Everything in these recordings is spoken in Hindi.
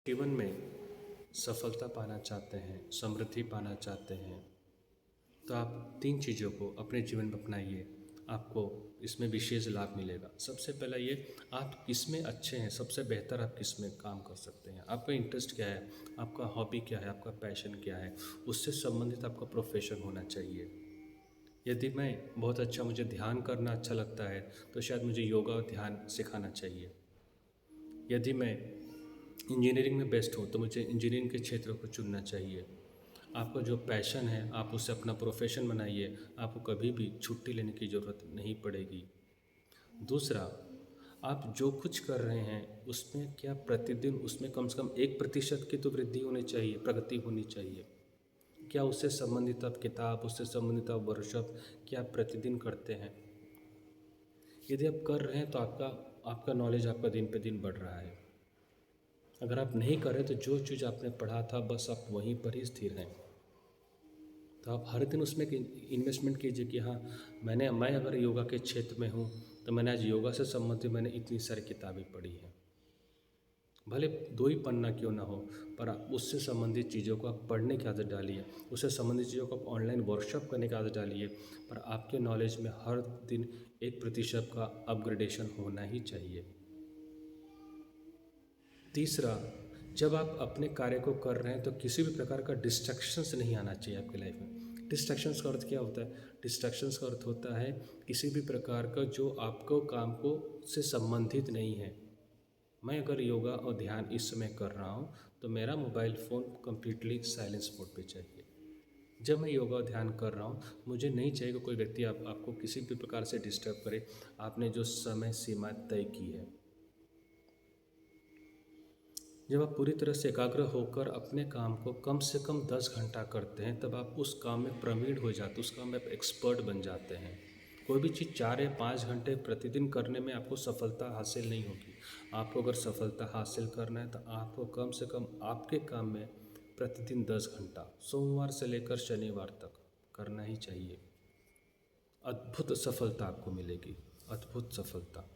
जीवन में सफलता पाना चाहते हैं, समृद्धि पाना चाहते हैं, तो आप 3 चीज़ों को अपने जीवन में अपनाइए, आपको इसमें विशेष लाभ मिलेगा। सबसे पहला ये, आप किस में अच्छे हैं, सबसे बेहतर आप किस में काम कर सकते हैं, आपका इंटरेस्ट क्या है, आपका हॉबी क्या है, आपका पैशन क्या है, उससे संबंधित आपका प्रोफेशन होना चाहिए। यदि मैं बहुत अच्छा मुझे ध्यान करना अच्छा लगता है, तो शायद मुझे योगा और ध्यान सिखाना चाहिए। यदि मैं इंजीनियरिंग में बेस्ट हूँ, तो मुझे इंजीनियरिंग के क्षेत्र को चुनना चाहिए। आपका जो पैशन है, आप उसे अपना प्रोफेशन बनाइए, आपको कभी भी छुट्टी लेने की ज़रूरत नहीं पड़ेगी। दूसरा, आप जो कुछ कर रहे हैं उसमें क्या प्रतिदिन उसमें कम से कम 1% की तो वृद्धि होनी चाहिए, प्रगति होनी चाहिए। क्या उससे संबंधित आप किताब, उससे संबंधित आप वर्कशॉप क्या आप प्रतिदिन करते हैं? यदि आप कर रहे हैं तो आपका नॉलेज आपका दिन पे दिन बढ़ रहा है। अगर आप नहीं कर रहे तो जो चीज़ आपने पढ़ा था बस आप वहीं पर ही स्थिर हैं। तो आप हर दिन उसमें इन्वेस्टमेंट कीजिए कि हाँ, मैं अगर योगा के क्षेत्र में हूँ तो मैंने आज योगा से संबंधित मैंने इतनी सारी किताबें पढ़ी हैं। भले 2 ही पन्ना क्यों ना हो, पर आप उससे संबंधित चीज़ों को आप पढ़ने की आदत डालिए, उससे संबंधित चीज़ों को आप ऑनलाइन वर्कशॉप करने की आदत डालिए। पर आपके नॉलेज में हर दिन 1% का अपग्रेडेशन होना ही चाहिए। तीसरा, जब आप अपने कार्य को कर रहे हैं तो किसी भी प्रकार का डिस्ट्रैक्शंस नहीं आना चाहिए आपकी लाइफ में। डिस्ट्रैक्शंस का अर्थ क्या होता है? डिस्ट्रैक्शंस का अर्थ होता है किसी भी प्रकार का जो आपको काम को से संबंधित नहीं है। मैं अगर योगा और ध्यान इस समय कर रहा हूँ तो मेरा mobile phone completely silence mode पे चाहिए। जब मैं योगा और ध्यान कर रहा हूँ, मुझे नहीं चाहिए कि कोई व्यक्ति आपको किसी भी प्रकार से डिस्टर्ब करे। आपने जो समय सीमा तय की है, जब आप पूरी तरह से एकाग्र होकर अपने काम को कम से कम 10 घंटा करते हैं, तब आप उस काम में प्रवीण हो जाते, उस काम में आप एक्सपर्ट बन जाते हैं। कोई भी चीज़ 4 या 5 घंटे प्रतिदिन करने में आपको सफलता हासिल नहीं होगी। आपको अगर सफलता हासिल करना है तो आपको कम से कम आपके काम में प्रतिदिन 10 घंटा सोमवार से लेकर शनिवार तक करना ही चाहिए। अद्भुत सफलता आपको मिलेगी, अद्भुत सफलता।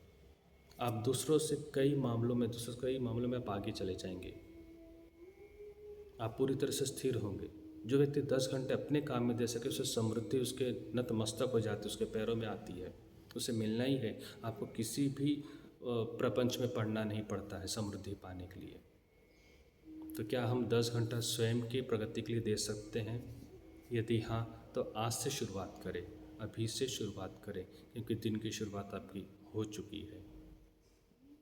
आप दूसरों से कई मामलों में आप आगे चले जाएंगे। आप पूरी तरह से स्थिर होंगे। जो व्यक्ति 10 घंटे अपने काम में दे सके, उसे समृद्धि उसके नतमस्तक हो जाती है, उसके पैरों में आती है, उसे मिलना ही है। आपको किसी भी प्रपंच में पढ़ना नहीं पड़ता है समृद्धि पाने के लिए। तो क्या हम 10 घंटा स्वयं की प्रगति के लिए दे सकते हैं? यदि हाँ, तो आज से शुरुआत करें, अभी से शुरुआत करें, क्योंकि दिन की शुरुआत आपकी हो चुकी है।